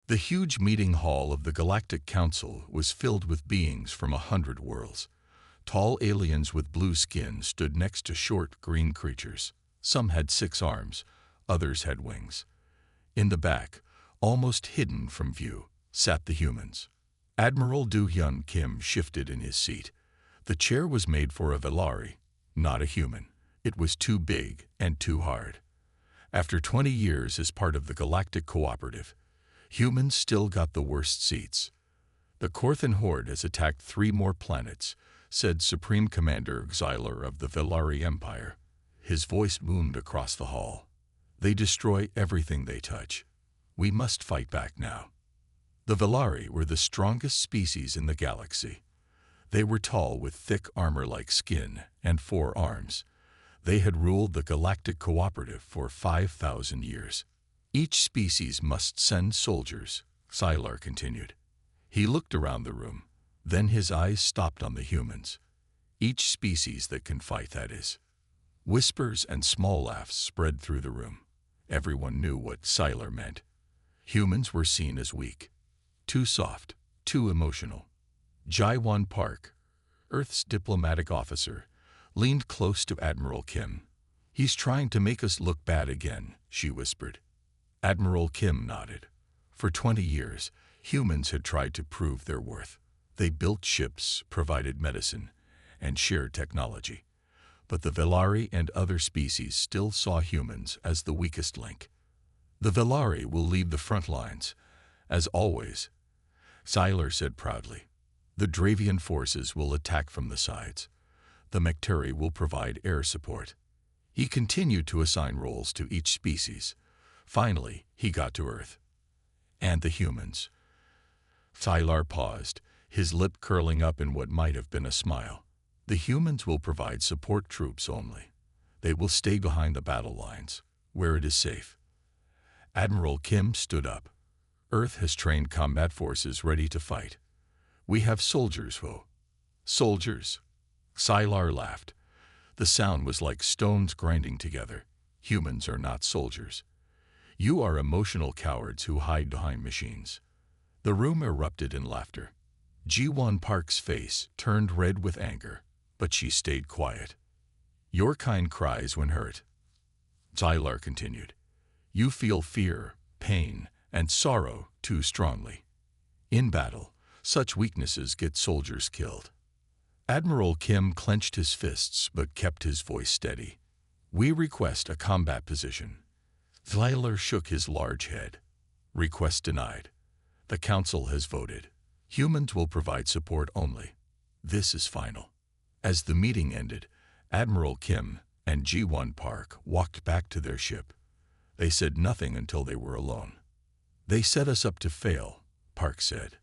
The huge meeting hall of the Galactic Council was filled with beings from 100 worlds. Tall aliens with blue skin stood next to short green creatures. Some had 6 arms, others had wings. In the back, almost hidden from view, sat the humans. Admiral Do-hyun Kim shifted in his seat. The chair was made for a Velari, not a human. It was too big and too hard. After 20 years as part of the Galactic Cooperative, humans still got the worst seats. The Korthan Horde has attacked 3 more planets, said Supreme Commander Xylar of the Velari Empire. His voice boomed across the hall. They destroy everything they touch. We must fight back now. The Velari were the strongest species in the galaxy. They were tall with thick armor-like skin and 4 arms. They had ruled the Galactic Cooperative for 5,000 years. Each species must send soldiers, Xylar continued. He looked around the room. Then his eyes stopped on the humans. Each species that can fight, that is. Whispers and small laughs spread through the room. Everyone knew what Xylar meant. Humans were seen as weak, too soft, too emotional. Jaewon Park, Earth's diplomatic officer, leaned close to Admiral Kim. "He's trying to make us look bad again," she whispered. Admiral Kim nodded. For 20 years, humans had tried to prove their worth. They built ships, provided medicine, and shared technology. But the Velari and other species still saw humans as the weakest link. "The Velari will lead the front lines, as always," Xylar said proudly. "The Dravian forces will attack from the sides. The Mekturi will provide air support." He continued to assign roles to each species. Finally, he got to Earth. "And the humans." Xylar paused, his lip curling up in what might have been a smile. "The humans will provide support troops only. They will stay behind the battle lines, where it is safe." Admiral Kim stood up. "Earth has trained combat forces ready to fight. We have soldiers, Ho." "Soldiers?" Xylar laughed. The sound was like stones grinding together. "Humans are not soldiers. You are emotional cowards who hide behind machines." The room erupted in laughter. Jaewon Park's face turned red with anger, but she stayed quiet. "Your kind cries when hurt," Xylar continued. "You feel fear, pain, and sorrow too strongly. In battle, such weaknesses get soldiers killed." Admiral Kim clenched his fists but kept his voice steady. "We request a combat position." Xylar shook his large head. "Request denied. The Council has voted. Humans will provide support only. This is final." As the meeting ended, Admiral Kim and Jaewon Park walked back to their ship. They said nothing until they were alone. "They set us up to fail," Park said.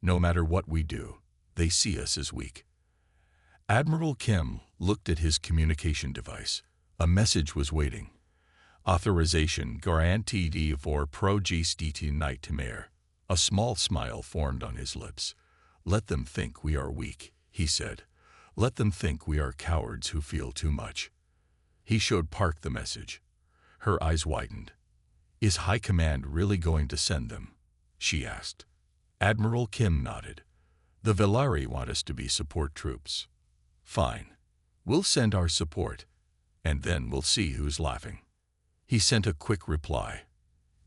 "No matter what we do, they see us as weak." Admiral Kim looked at his communication device. A message was waiting. "Authorization guaranteed for pro-GSDT nightmare." A small smile formed on his lips. "Let them think we are weak," he said. "Let them think we are cowards who feel too much." He showed Park the message. Her eyes widened. "Is High Command really going to send them?" she asked. Admiral Kim nodded. "The Velari want us to be support troops." "Fine. We'll send our support, and then we'll see who's laughing." He sent a quick reply.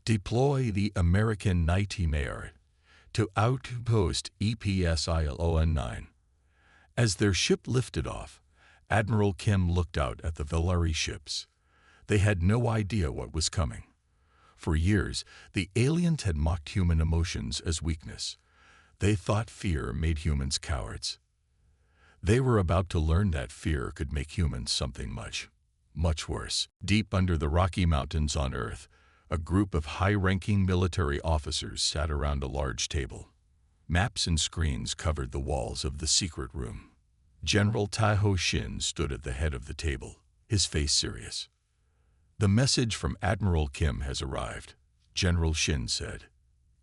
"Deploy the American Nightmare to Outpost EPSILON-9. As their ship lifted off, Admiral Kim looked out at the Velari ships. They had no idea what was coming. For years, the aliens had mocked human emotions as weakness. They thought fear made humans cowards. They were about to learn that fear could make humans something much, much worse. Deep under the Rocky Mountains on Earth, a group of high-ranking military officers sat around a large table. Maps and screens covered the walls of the secret room. General Taeho Shin stood at the head of the table, his face serious. "The message from Admiral Kim has arrived," General Shin said.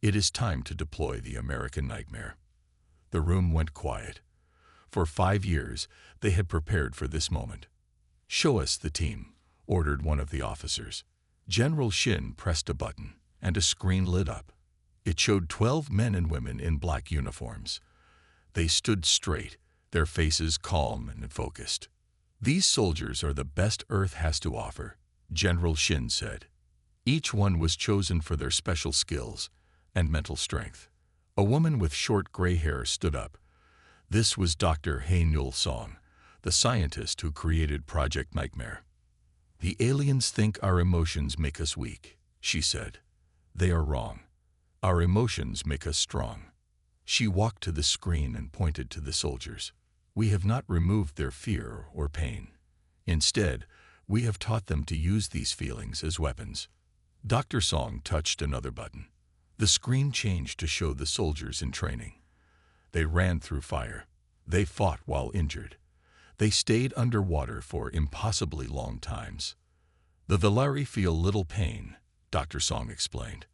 "It is time to deploy the American Nightmare." The room went quiet. For 5 years, they had prepared for this moment. "Show us the team," ordered one of the officers. General Shin pressed a button, and a screen lit up. It showed 12 men and women in black uniforms. They stood straight, their faces calm and focused. "These soldiers are the best Earth has to offer," General Shin said. Each one was chosen for their special skills and mental strength. A woman with short gray hair stood up. This was Dr. Hae-Nul Song, the scientist who created Project Nightmare. "The aliens think our emotions make us weak," she said. "They are wrong. Our emotions make us strong." She walked to the screen and pointed to the soldiers. "We have not removed their fear or pain. Instead, we have taught them to use these feelings as weapons." Dr. Song touched another button. The screen changed to show the soldiers in training. They ran through fire. They fought while injured. They stayed underwater for impossibly long times. "The Velari feel little pain," Dr. Song explained.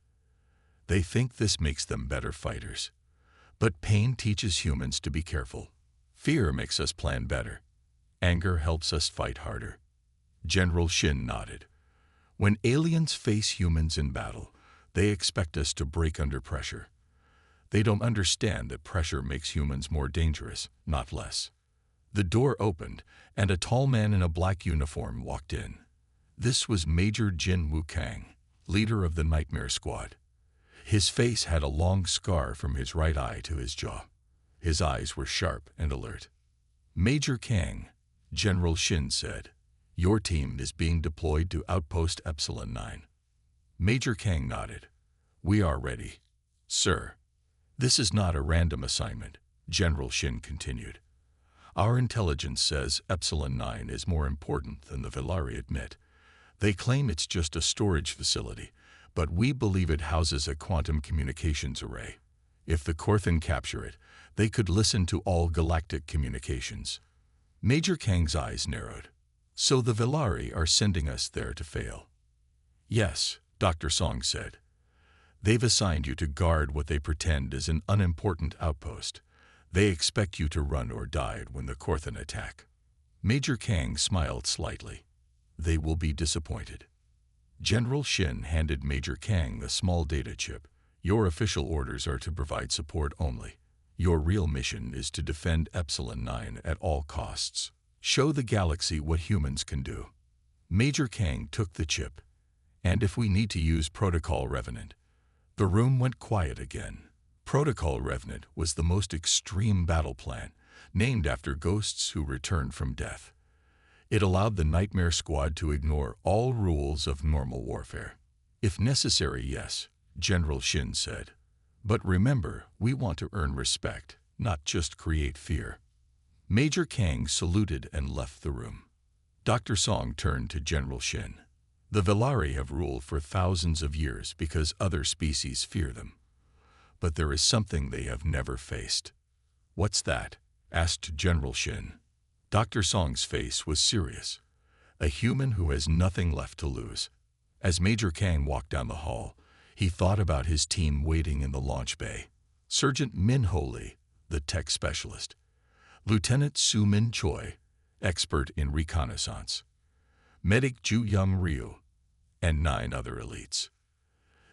"They think this makes them better fighters. But pain teaches humans to be careful. Fear makes us plan better. Anger helps us fight harder." General Shin nodded. "When aliens face humans in battle, they expect us to break under pressure. They don't understand that pressure makes humans more dangerous, not less." The door opened, and a tall man in a black uniform walked in. This was Major Jin Wukang, leader of the Nightmare Squad. His face had a long scar from his right eye to his jaw. His eyes were sharp and alert. "Major Kang," General Shin said, "your team is being deployed to Outpost Epsilon 9. Major Kang nodded. "We are ready, sir." "This is not a random assignment," General Shin continued. "Our intelligence says Epsilon 9 is more important than the Velari admit. They claim it's just a storage facility, but we believe it houses a quantum communications array. If the Korthan capture it, they could listen to all galactic communications." Major Kang's eyes narrowed. "So the Velari are sending us there to fail?" "Yes," Dr. Song said. "They've assigned you to guard what they pretend is an unimportant outpost. They expect you to run or die when the Korthan attack." Major Kang smiled slightly. "They will be disappointed." General Shin handed Major Kang a small data chip. "Your official orders are to provide support only. Your real mission is to defend Epsilon 9 at all costs. Show the galaxy what humans can do." Major Kang took the chip. "And if we need to use Protocol Revenant." The room went quiet again. Protocol Revenant was the most extreme battle plan, named after ghosts who returned from death. It allowed the Nightmare Squad to ignore all rules of normal warfare. "If necessary, yes," General Shin said. "But remember, we want to earn respect, not just create fear." Major Kang saluted and left the room. Dr. Song turned to General Shin. "The Velari have ruled for thousands of years because other species fear them. But there is something they have never faced." "What's that?" asked General Shin. Dr. Song's face was serious. "A human who has nothing left to lose." As Major Kang walked down the hall, he thought about his team waiting in the launch bay. Sergeant Min Ho Lee, the tech specialist. Lieutenant Su Min Choi, expert in reconnaissance. Medic Ju Young Ryu, and 9 other elites.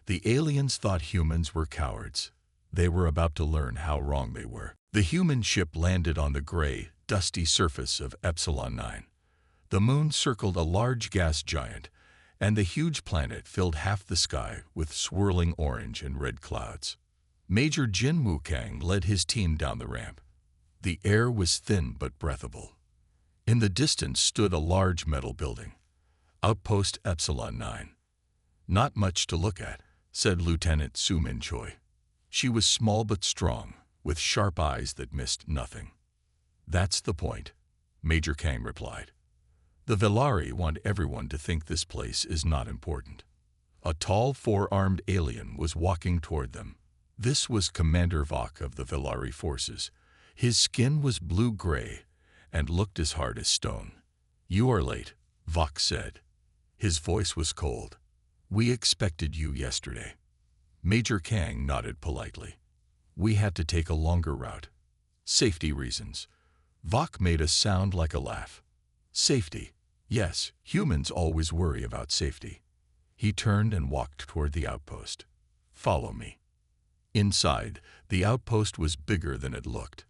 The aliens thought humans were cowards. They were about to learn how wrong they were. The human ship landed on the gray, dusty surface of Epsilon 9. The moon circled a large gas giant, and the huge planet filled half the sky with swirling orange and red clouds. Major Jin Wukang led his team down the ramp. The air was thin but breathable. In the distance stood a large metal building. Outpost Epsilon 9. "Not much to look at," said Lieutenant Su Min Choi. She was small but strong, with sharp eyes that missed nothing. "That's the point," Major Kang replied. "The Velari want everyone to think this place is not important." A tall, 4-armed alien was walking toward them. This was Commander Vok of the Velari forces. His skin was blue-gray and looked as hard as stone. "You are late," Vok said. His voice was cold. "We expected you yesterday." Major Kang nodded politely. "We had to take a longer route. Safety reasons." Vok made a sound like a laugh. "Safety. Yes, humans always worry about safety." He turned and walked toward the outpost. "Follow me." Inside, the outpost was bigger than it looked.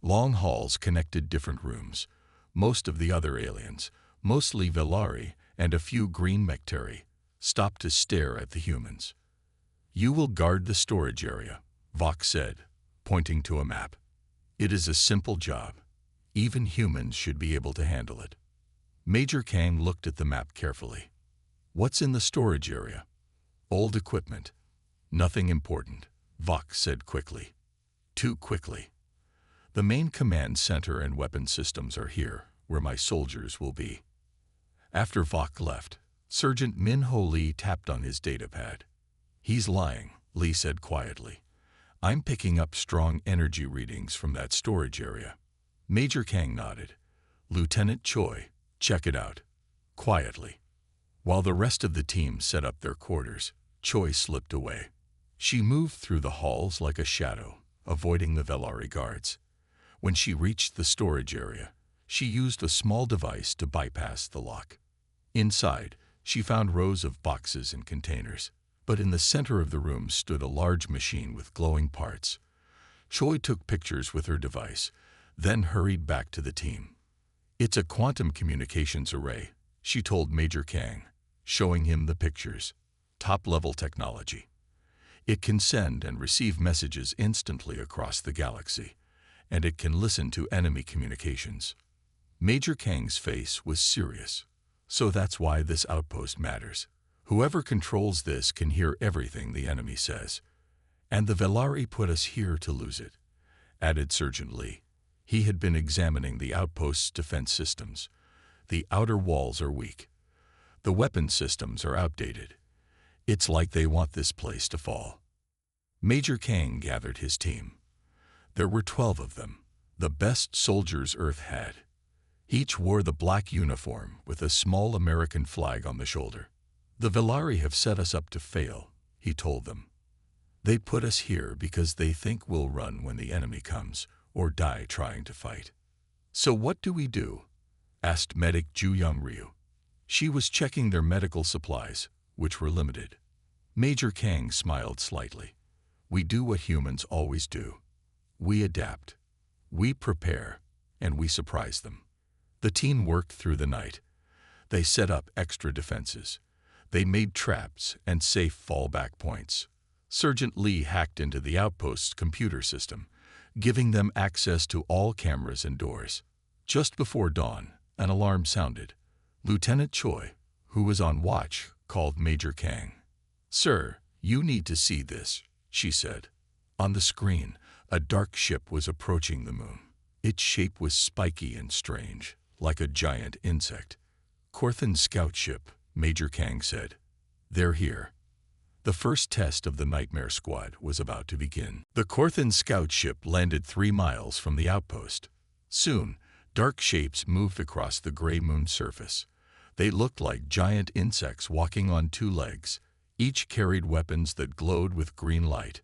Long halls connected different rooms. Most of the other aliens, mostly Velari and a few green Mekteri, stopped to stare at the humans. "You will guard the storage area," Vox said, pointing to a map. "It is a simple job. Even humans should be able to handle it." Major Kang looked at the map carefully. "What's in the storage area?" "Old equipment. Nothing important," Vox said quickly. Too quickly. "The main command center and weapon systems are here, where my soldiers will be." After Vox left, Sergeant Min-Ho Lee tapped on his datapad. "He's lying," Lee said quietly. "I'm picking up strong energy readings from that storage area." Major Kang nodded. "Lieutenant Choi, check it out." Quietly. While the rest of the team set up their quarters, Choi slipped away. She moved through the halls like a shadow, avoiding the Velari guards. When she reached the storage area, she used a small device to bypass the lock. Inside, she found rows of boxes and containers, but in the center of the room stood a large machine with glowing parts. Choi took pictures with her device, then hurried back to the team. "It's a quantum communications array," she told Major Kang, showing him the pictures. "Top-level technology. It can send and receive messages instantly across the galaxy, and it can listen to enemy communications." Major Kang's face was serious. "So that's why this outpost matters. Whoever controls this can hear everything the enemy says. And the Velari put us here to lose it," added Sergeant Lee. He had been examining the outpost's defense systems. "The outer walls are weak. The weapon systems are outdated. It's like they want this place to fall." Major Kang gathered his team. There were 12 of them, the best soldiers Earth had. Each wore the black uniform with a small American flag on the shoulder. "The Velari have set us up to fail," he told them. "They put us here because they think we'll run when the enemy comes, or die trying to fight." "So what do we do?" asked medic Ju Young Ryu. She was checking their medical supplies, which were limited. Major Kang smiled slightly. "We do what humans always do. We adapt. We prepare, and we surprise them." The team worked through the night. They set up extra defenses. They made traps and safe fallback points. Sergeant Lee hacked into the outpost's computer system, giving them access to all cameras and doors. Just before dawn, an alarm sounded. Lieutenant Choi, who was on watch, called Major Kang. "Sir, you need to see this," she said. On the screen, a dark ship was approaching the moon. Its shape was spiky and strange, like a giant insect. "Korthan's scout ship," Major Kang said. "They're here." The first test of the Nightmare Squad was about to begin. The Korthan scout ship landed 3 miles from the outpost. Soon, dark shapes moved across the gray moon surface. They looked like giant insects walking on 2 legs. Each carried weapons that glowed with green light.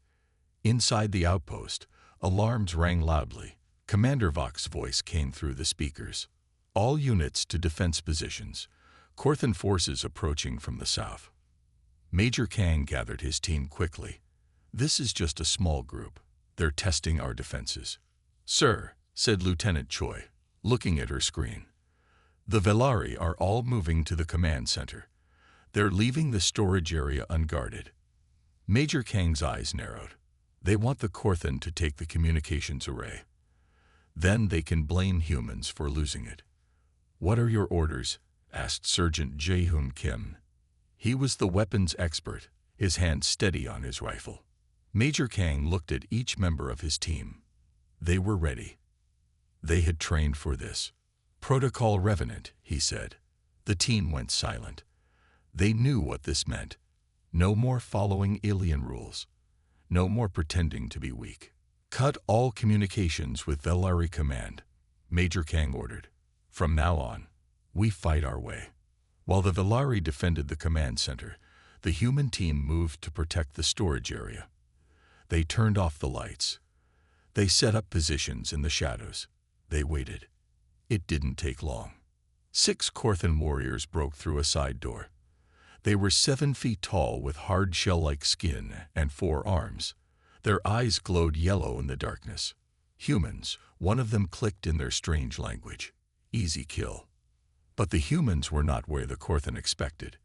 Inside the outpost, alarms rang loudly. Commander Vox's voice came through the speakers. "All units to defense positions. Korthan forces approaching from the south." Major Kang gathered his team quickly. "This is just a small group. They're testing our defenses." "Sir," said Lieutenant Choi, looking at her screen. "The Velari are all moving to the command center. They're leaving the storage area unguarded." Major Kang's eyes narrowed. "They want the Korthan to take the communications array. Then they can blame humans for losing it." "What are your orders?" asked Sergeant Jae-hoon Kim. He was the weapons expert, his hand steady on his rifle. Major Kang looked at each member of his team. They were ready. They had trained for this. "Protocol Revenant," he said. The team went silent. They knew what this meant. No more following alien rules. No more pretending to be weak. "Cut all communications with Velari Command," Major Kang ordered. "From now on, we fight our way." While the Velari defended the command center, the human team moved to protect the storage area. They turned off the lights. They set up positions in the shadows. They waited. It didn't take long. 6 Korthan warriors broke through a side door. They were 7 feet tall with hard shell-like skin and 4 arms. Their eyes glowed yellow in the darkness. Humans, one of them clicked in their strange language. Easy kill. But the humans were not where the Korthan expected.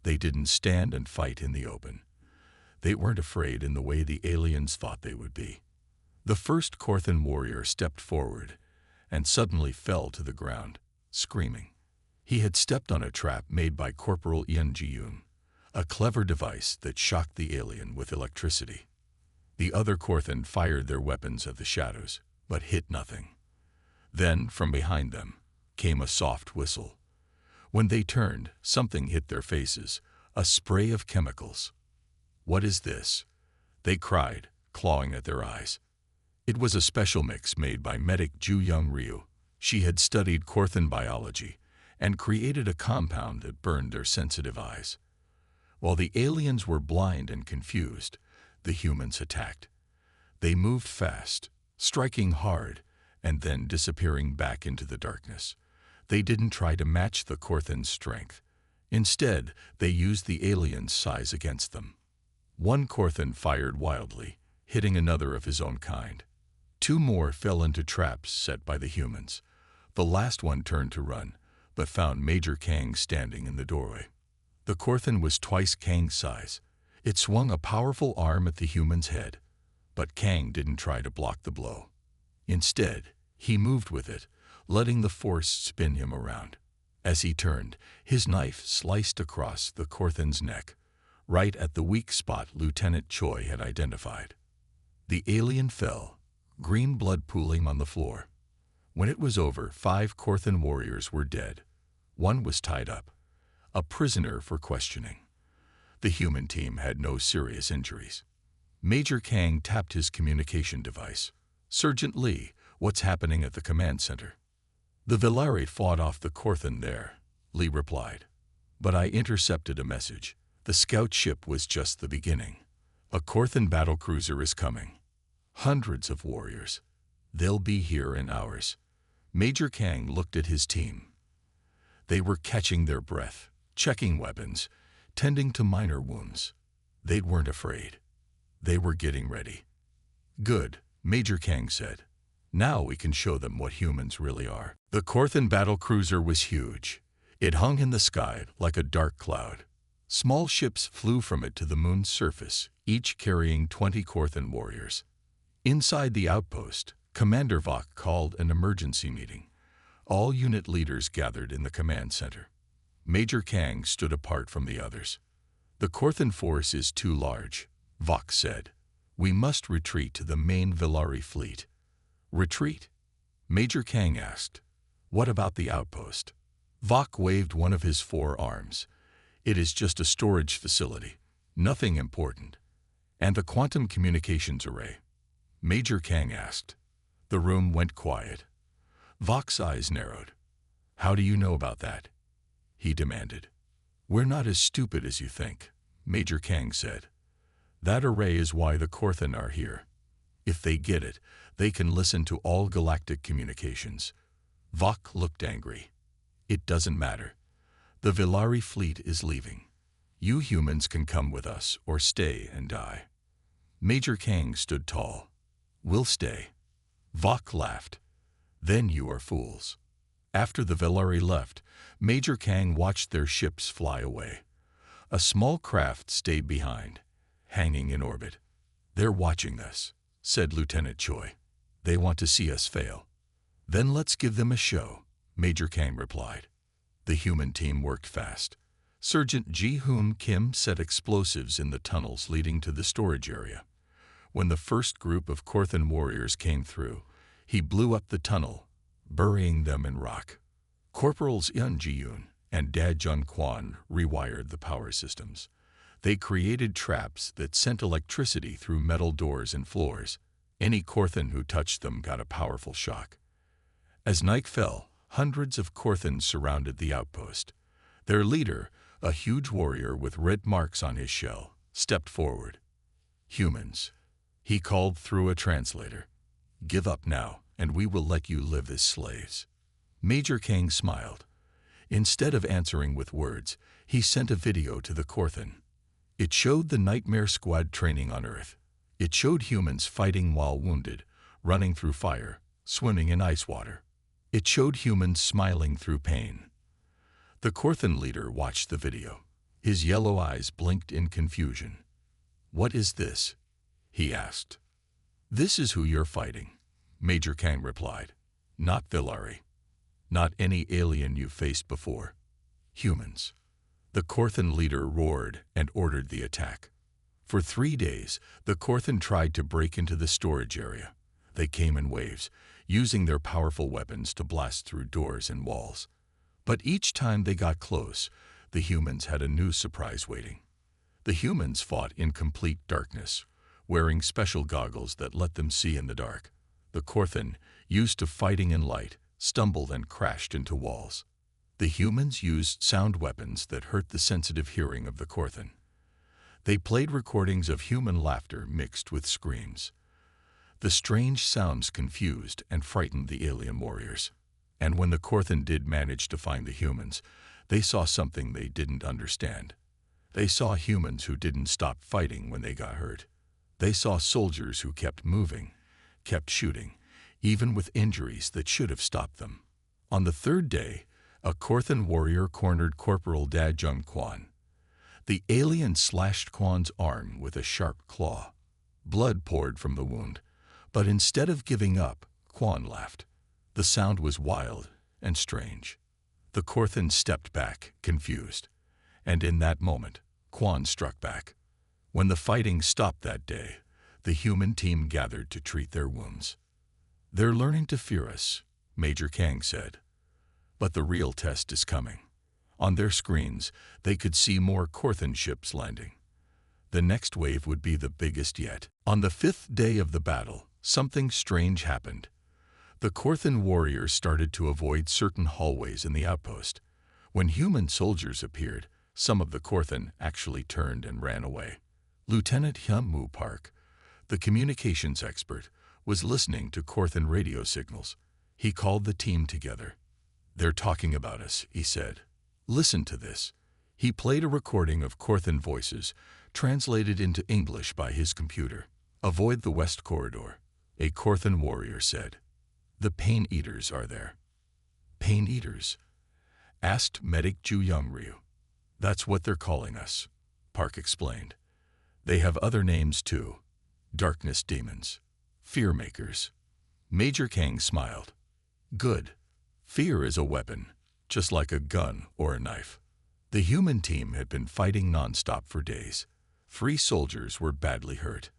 They didn't stand and fight in the open. They weren't afraid in the way the aliens thought they would be. The first Korthan warrior stepped forward and suddenly fell to the ground, screaming. He had stepped on a trap made by Corporal Yun, a clever device that shocked the alien with electricity. The other Korthan fired their weapons at the shadows, but hit nothing. Then, from behind them, came a soft whistle. When they turned, something hit their faces, a spray of chemicals. "What is this?" they cried, clawing at their eyes. It was a special mix made by medic Ju-Young Ryu. She had studied Korthan biology and created a compound that burned their sensitive eyes. While the aliens were blind and confused, the humans attacked. They moved fast, striking hard, and then disappearing back into the darkness. They didn't try to match the Korthan's strength. Instead, they used the aliens' size against them. One Korthan fired wildly, hitting another of his own kind. Two more fell into traps set by the humans. The last one turned to run, but found Major Kang standing in the doorway. The Korthan was twice Kang's size. It swung a powerful arm at the human's head, but Kang didn't try to block the blow. Instead, he moved with it, letting the force spin him around. As he turned, his knife sliced across the Korthan's neck, right at the weak spot Lieutenant Choi had identified. The alien fell, green blood pooling on the floor. When it was over, 5 Korthan warriors were dead. One was tied up, a prisoner for questioning. The human team had no serious injuries. Major Kang tapped his communication device. "Sergeant Lee, what's happening at the command center?" "The Velari fought off the Korthan there," Lee replied. "But I intercepted a message. The scout ship was just the beginning. A Korthan battlecruiser is coming. Hundreds of warriors. They'll be here in hours." Major Kang looked at his team. They were catching their breath, checking weapons, tending to minor wounds. They weren't afraid. They were getting ready. "Good," Major Kang said. "Now we can show them what humans really are." The Korthan battlecruiser was huge. It hung in the sky like a dark cloud. Small ships flew from it to the moon's surface, each carrying 20 Korthan warriors. Inside the outpost, Commander Vok called an emergency meeting. All unit leaders gathered in the command center. Major Kang stood apart from the others. "The Korthan force is too large," Vok said. "We must retreat to the main Velari fleet." "Retreat?" Major Kang asked. "What about the outpost?" Vok waved one of his 4 arms. "It is just a storage facility, nothing important." "And the quantum communications array?" Major Kang asked. The room went quiet. Vok's eyes narrowed. "How do you know about that?" he demanded. "We're not as stupid as you think," Major Kang said. "That array is why the Korthan are here. If they get it, they can listen to all galactic communications." Vok looked angry. "It doesn't matter. The Velari fleet is leaving. You humans can come with us or stay and die." Major Kang stood tall. "We'll stay." Vok laughed. "Then you are fools." After the Velari left, Major Kang watched their ships fly away. A small craft stayed behind, hanging in orbit. "They're watching us," said Lieutenant Choi. "They want to see us fail." "Then let's give them a show," Major Kang replied. The human team worked fast. Sergeant Ji-Hoon Kim set explosives in the tunnels leading to the storage area. When the first group of Korthan warriors came through, he blew up the tunnel, burying them in rock. Corporals Yun Ji-Yoon and Da Jun Kwan rewired the power systems. They created traps that sent electricity through metal doors and floors. Any Korthan who touched them got a powerful shock. As night fell, hundreds of Korthans surrounded the outpost. Their leader, a huge warrior with red marks on his shell, stepped forward. "Humans," he called through a translator. "Give up now, and we will let you live as slaves." Major Kang smiled. Instead of answering with words, he sent a video to the Korthan. It showed the Nightmare Squad training on Earth. It showed humans fighting while wounded, running through fire, swimming in ice water. It showed humans smiling through pain. The Korthan leader watched the video. His yellow eyes blinked in confusion. "What is this?" he asked. "This is who you're fighting," Major Kang replied. "Not Villari. Not any alien you've faced before. Humans." The Korthan leader roared and ordered the attack. For 3 days, the Korthan tried to break into the storage area. They came in waves, using their powerful weapons to blast through doors and walls. But each time they got close, the humans had a new surprise waiting. The humans fought in complete darkness, wearing special goggles that let them see in the dark. The Korthan, used to fighting in light, stumbled and crashed into walls. The humans used sound weapons that hurt the sensitive hearing of the Korthan. They played recordings of human laughter mixed with screams. The strange sounds confused and frightened the alien warriors. And when the Korthan did manage to find the humans, they saw something they didn't understand. They saw humans who didn't stop fighting when they got hurt. They saw soldiers who kept moving, kept shooting, even with injuries that should have stopped them. On the 3rd day, a Korthan warrior cornered Corporal Da Jung Quan. The alien slashed Quan's arm with a sharp claw. Blood poured from the wound, but instead of giving up, Quan laughed. The sound was wild and strange. The Korthan stepped back, confused, and in that moment, Quan struck back. When the fighting stopped that day, the human team gathered to treat their wounds. "They're learning to fear us," Major Kang said. "But the real test is coming." On their screens, they could see more Korthan ships landing. The next wave would be the biggest yet. On the 5th day of the battle, something strange happened. The Korthan warriors started to avoid certain hallways in the outpost. When human soldiers appeared, some of the Korthan actually turned and ran away. Lieutenant Hyun-Moo Park, the communications expert, was listening to Korthan radio signals. He called the team together. "They're talking about us," he said. "Listen to this." He played a recording of Korthan voices, translated into English by his computer. "Avoid the west corridor," a Korthan warrior said. "The Pain Eaters are there." "Pain Eaters?" asked Medic Ju Young-ryu. "That's what they're calling us," Park explained. "They have other names too. Darkness Demons. Fear Makers." Major Kang smiled. "Good. Fear is a weapon, just like a gun or a knife." The human team had been fighting nonstop for days. 3 soldiers were badly hurt.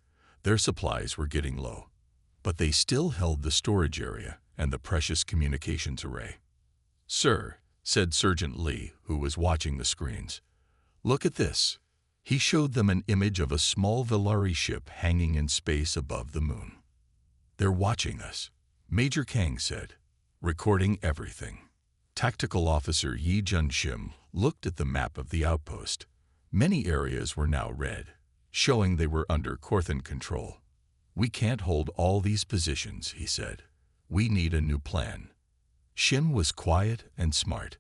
Their supplies were getting low. But they still held the storage area and the precious communications array. "Sir," said Sergeant Lee, who was watching the screens, "look at this." He showed them an image of a small Villari ship hanging in space above the moon. "They're watching us," Major Kang said, recording everything. Tactical Officer Yi Jun-shim looked at the map of the outpost. Many areas were now red, showing they were under Korthan control. "We can't hold all these positions," he said. "We need a new plan." Shim was quiet and smart.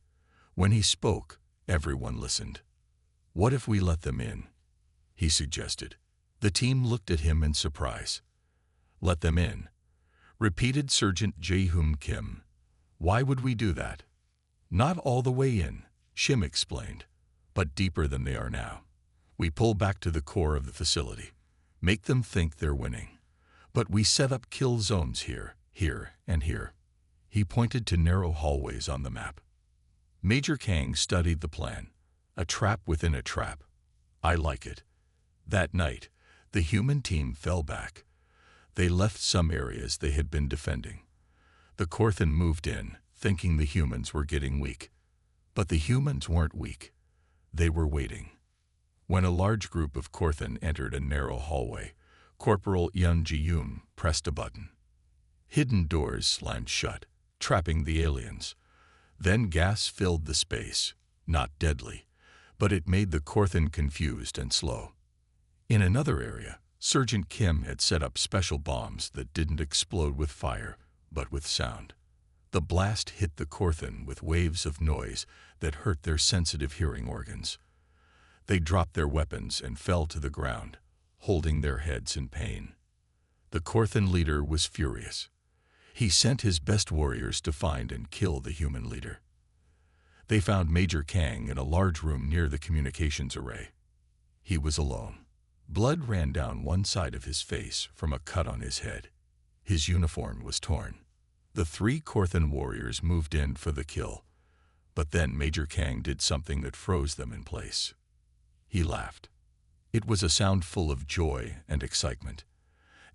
When he spoke, everyone listened. "What if we let them in?" he suggested. The team looked at him in surprise. "Let them in?" repeated Sergeant Jae-hoon Kim. "Why would we do that?" "Not all the way in," Shim explained, "but deeper than they are now. We pull back to the core of the facility, make them think they're winning. But we set up kill zones here, here, and here." He pointed to narrow hallways on the map. Major Kang studied the plan. A trap within a trap. "I like it." That night, the human team fell back. They left some areas they had been defending. The Korthan moved in, thinking the humans were getting weak. But the humans weren't weak. They were waiting. When a large group of Korthan entered a narrow hallway, Corporal Yun Ji-yoon pressed a button. Hidden doors slammed shut, trapping the aliens. Then gas filled the space, not deadly, but it made the Korthan confused and slow. In another area, Sergeant Kim had set up special bombs that didn't explode with fire, but with sound. The blast hit the Korthan with waves of noise that hurt their sensitive hearing organs. They dropped their weapons and fell to the ground, holding their heads in pain. The Korthan leader was furious. He sent his best warriors to find and kill the human leader. They found Major Kang in a large room near the communications array. He was alone. Blood ran down one side of his face from a cut on his head. His uniform was torn. The 3 Korthan warriors moved in for the kill, but then Major Kang did something that froze them in place. He laughed. It was a sound full of joy and excitement,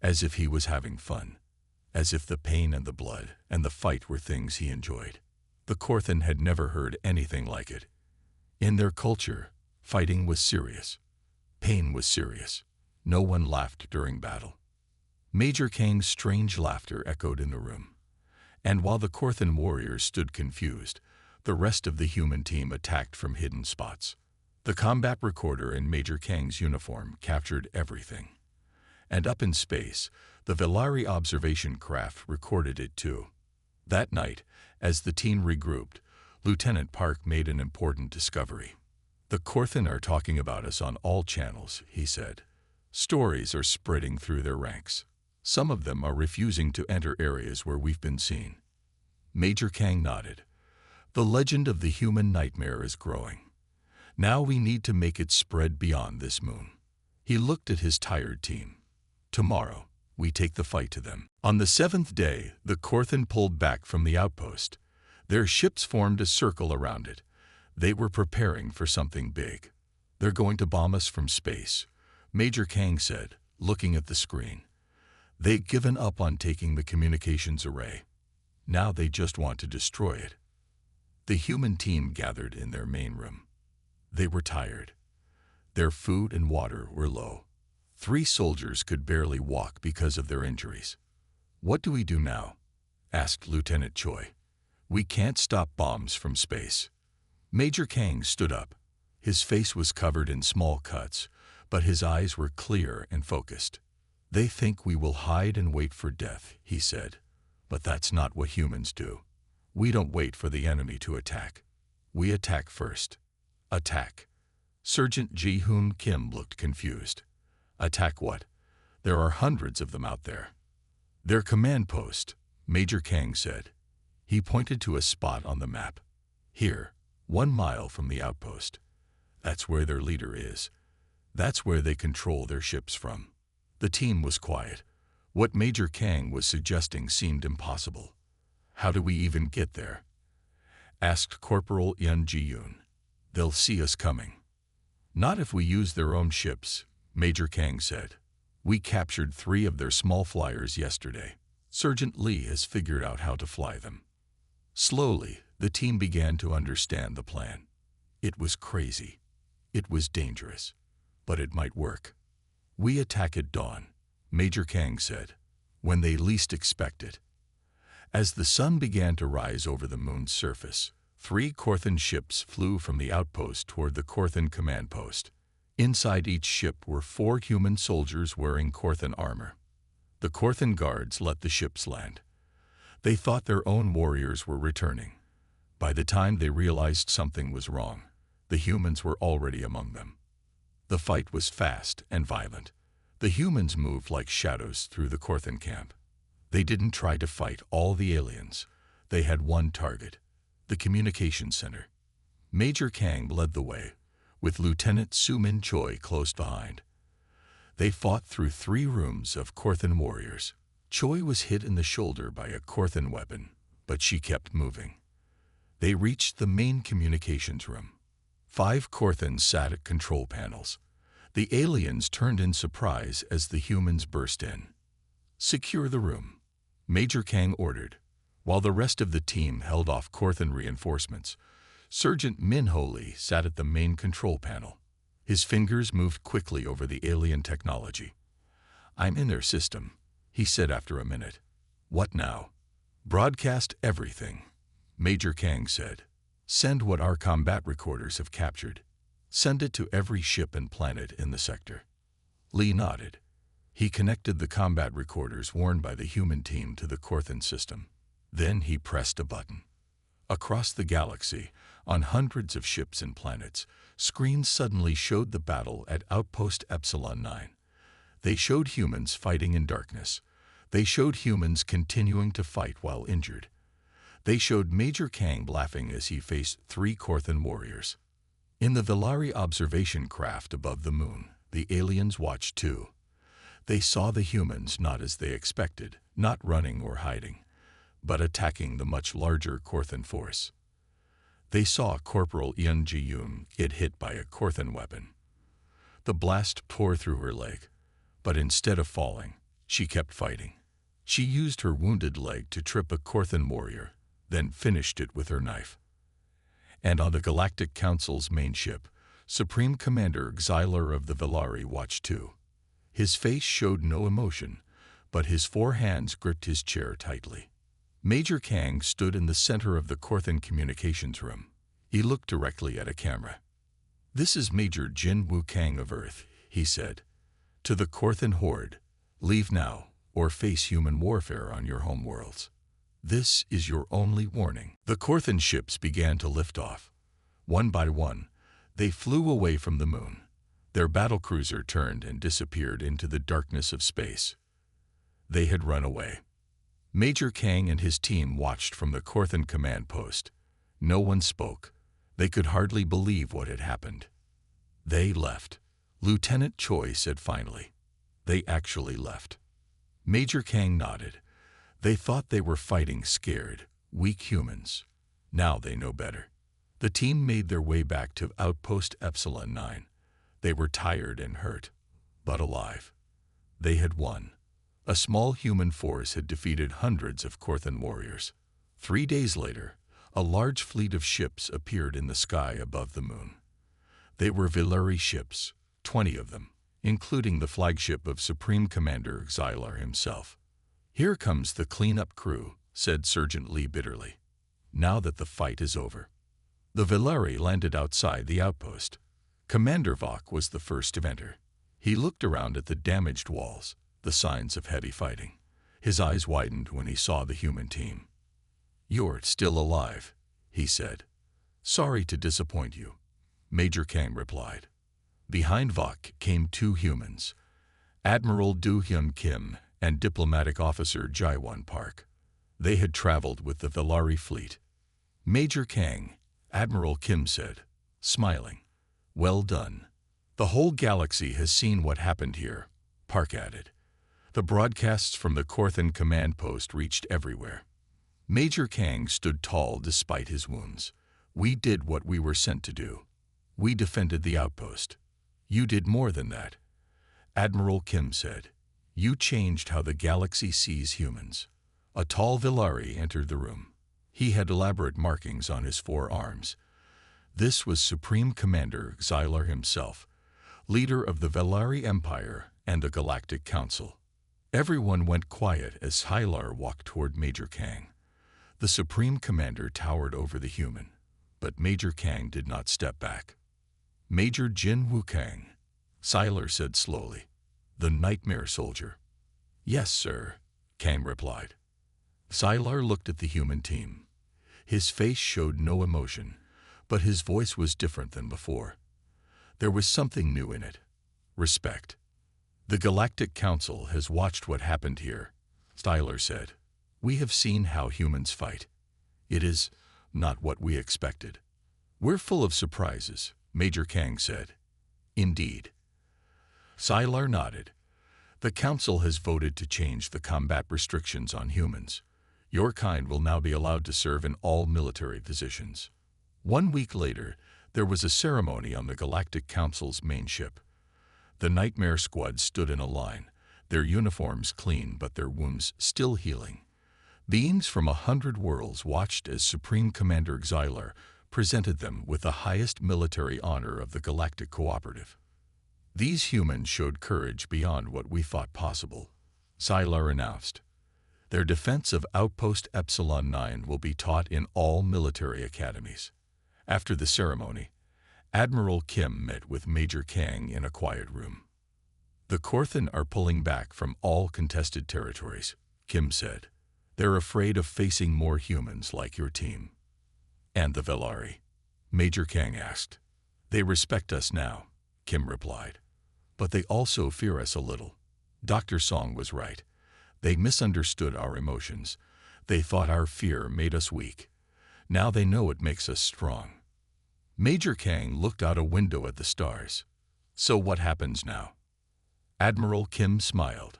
as if he was having fun, as if the pain and the blood and the fight were things he enjoyed. The Korthan had never heard anything like it. In their culture, fighting was serious. Pain was serious. No one laughed during battle. Major Kang's strange laughter echoed in the room. And while the Korthan warriors stood confused, the rest of the human team attacked from hidden spots. The combat recorder in Major Kang's uniform captured everything. And up in space, the Velari observation craft recorded it too. That night, as the team regrouped, Lieutenant Park made an important discovery. "The Korthan are talking about us on all channels," he said. "Stories are spreading through their ranks. Some of them are refusing to enter areas where we've been seen." Major Kang nodded. "The legend of the human nightmare is growing. Now we need to make it spread beyond this moon." He looked at his tired team. "Tomorrow, we take the fight to them." On the 7th day, the Korthan pulled back from the outpost. Their ships formed a circle around it. They were preparing for something big. "They're going to bomb us from space," Major Kang said, looking at the screen. "They've given up on taking the communications array. Now they just want to destroy it." The human team gathered in their main room. They were tired. Their food and water were low. 3 soldiers could barely walk because of their injuries. "What do we do now?" asked Lieutenant Choi. "We can't stop bombs from space." Major Kang stood up. His face was covered in small cuts, but his eyes were clear and focused. "They think we will hide and wait for death," he said. "But that's not what humans do. We don't wait for the enemy to attack. We attack first." "Attack?" Sergeant Ji-hoon Kim looked confused. "Attack what? There are hundreds of them out there." "Their command post," Major Kang said. He pointed to a spot on the map. "Here, 1 mile from the outpost. That's where their leader is. That's where they control their ships from." The team was quiet. What Major Kang was suggesting seemed impossible. "How do we even get there?" asked Corporal Yun Ji-yoon. "They'll see us coming." "Not if we use their own ships," Major Kang said. "We captured 3 of their small flyers yesterday. Sergeant Lee has figured out how to fly them." Slowly, the team began to understand the plan. It was crazy. It was dangerous. But it might work. "We attack at dawn," Major Kang said, "when they least expect it." As the sun began to rise over the moon's surface, 3 Korthan ships flew from the outpost toward the Korthan command post. Inside each ship were 4 human soldiers wearing Korthan armor. The Korthan guards let the ships land. They thought their own warriors were returning. By the time they realized something was wrong, the humans were already among them. The fight was fast and violent. The humans moved like shadows through the Korthan camp. They didn't try to fight all the aliens. They had one target: the communications center. Major Kang led the way, with Lieutenant Soo-min Choi close behind. They fought through 3 rooms of Korthan warriors. Choi was hit in the shoulder by a Korthan weapon, but she kept moving. They reached the main communications room. 5 Korthans sat at control panels. The aliens turned in surprise as the humans burst in. "Secure the room," Major Kang ordered. While the rest of the team held off Korthan reinforcements, Sergeant Min-ho Lee sat at the main control panel. His fingers moved quickly over the alien technology. "I'm in their system," he said after a minute. "What now?" "Broadcast everything," Major Kang said. "Send what our combat recorders have captured. Send it to every ship and planet in the sector." Lee nodded. He connected the combat recorders worn by the human team to the Korthan system. Then he pressed a button. Across the galaxy, on hundreds of ships and planets, screens suddenly showed the battle at Outpost Epsilon 9. They showed humans fighting in darkness. They showed humans continuing to fight while injured. They showed Major Kang laughing as he faced 3 Korthan warriors. In the Velari observation craft above the moon, the aliens watched too. They saw the humans not as they expected, not running or hiding, but attacking the much larger Korthan force. They saw Corporal Yun Ji-yoon get hit by a Korthan weapon. The blast tore through her leg, but instead of falling, she kept fighting. She used her wounded leg to trip a Korthan warrior, then finished it with her knife. And on the Galactic Council's main ship, Supreme Commander Xylar of the Velari watched too. His face showed no emotion, but his 4 hands gripped his chair tightly. Major Kang stood in the center of the Korthan communications room. He looked directly at a camera. "This is Major Jin Woo Kang of Earth," he said. "To the Korthan Horde, leave now or face human warfare on your homeworlds. This is your only warning." The Korthan ships began to lift off. One by one, they flew away from the moon. Their battlecruiser turned and disappeared into the darkness of space. They had run away. Major Kang and his team watched from the Korthan command post. No one spoke. They could hardly believe what had happened. They left. Lieutenant Choi said finally. They actually left. Major Kang nodded. They thought they were fighting scared, weak humans. Now they know better. The team made their way back to Outpost Epsilon 9. They were tired and hurt, but alive. They had won. A small human force had defeated hundreds of Korthan warriors. 3 days later, a large fleet of ships appeared in the sky above the moon. They were Velari ships, 20 of them, including the flagship of Supreme Commander Xylar himself. "Here comes the cleanup crew," said Sergeant Lee bitterly. "Now that the fight is over." The Velari landed outside the outpost. Commander Vok was the first to enter. He looked around at the damaged walls, the signs of heavy fighting. His eyes widened when he saw the human team. "You're still alive," he said. "Sorry to disappoint you," Major Kang replied. Behind Vok came 2 humans, Admiral Do-hyun Kim and Diplomatic Officer Jaewon Park. They had traveled with the Velari fleet. "Major Kang," Admiral Kim said, smiling. "Well done. The whole galaxy has seen what happened here," Park added. The broadcasts from the Korthan command post reached everywhere. Major Kang stood tall despite his wounds. "We did what we were sent to do. We defended the outpost. You did more than that," Admiral Kim said. "You changed how the galaxy sees humans." A tall Velari entered the room. He had elaborate markings on his 4 arms. This was Supreme Commander Xylar himself, leader of the Velari Empire and the Galactic Council. Everyone went quiet as Xylar walked toward Major Kang. The Supreme Commander towered over the human, but Major Kang did not step back. "Major Jin Woo Kang," Xylar said slowly. "The Nightmare Soldier." "Yes, sir," Kang replied. Xylar looked at the human team. His face showed no emotion, but his voice was different than before. There was something new in it. Respect. "The Galactic Council has watched what happened here," Xylar said. "We have seen how humans fight. It is not what we expected." "We're full of surprises," Major Kang said. "Indeed." Xylar nodded. "The Council has voted to change the combat restrictions on humans. Your kind will now be allowed to serve in all military positions." 1 week later, there was a ceremony on the Galactic Council's main ship. The Nightmare Squad stood in a line, their uniforms clean but their wounds still healing. Beings from 100 worlds watched as Supreme Commander Xylar presented them with the highest military honor of the Galactic Cooperative. "These humans showed courage beyond what we thought possible," Xylar announced. "Their defense of Outpost Epsilon 9 will be taught in all military academies." After the ceremony, Admiral Kim met with Major Kang in a quiet room. "The Korthan are pulling back from all contested territories," Kim said. "They're afraid of facing more humans like your team." "And the Velari?" Major Kang asked. "They respect us now," Kim replied. "But they also fear us a little. Dr. Song was right. They misunderstood our emotions. They thought our fear made us weak. Now they know it makes us strong. Major Kang looked out a window at the stars. So what happens now? Admiral Kim smiled.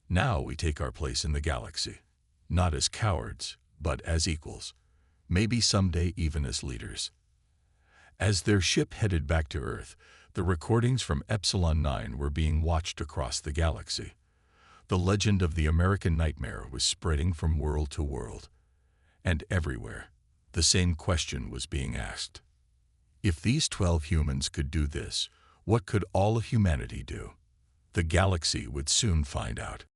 Now we take our place in the galaxy. Not as cowards, but as equals. Maybe someday even as leaders. As their ship headed back to Earth, the recordings from Epsilon 9 were being watched across the galaxy. The legend of the American nightmare was spreading from world to world. And everywhere, the same question was being asked. If these 12 humans could do this, what could all of humanity do? The galaxy would soon find out.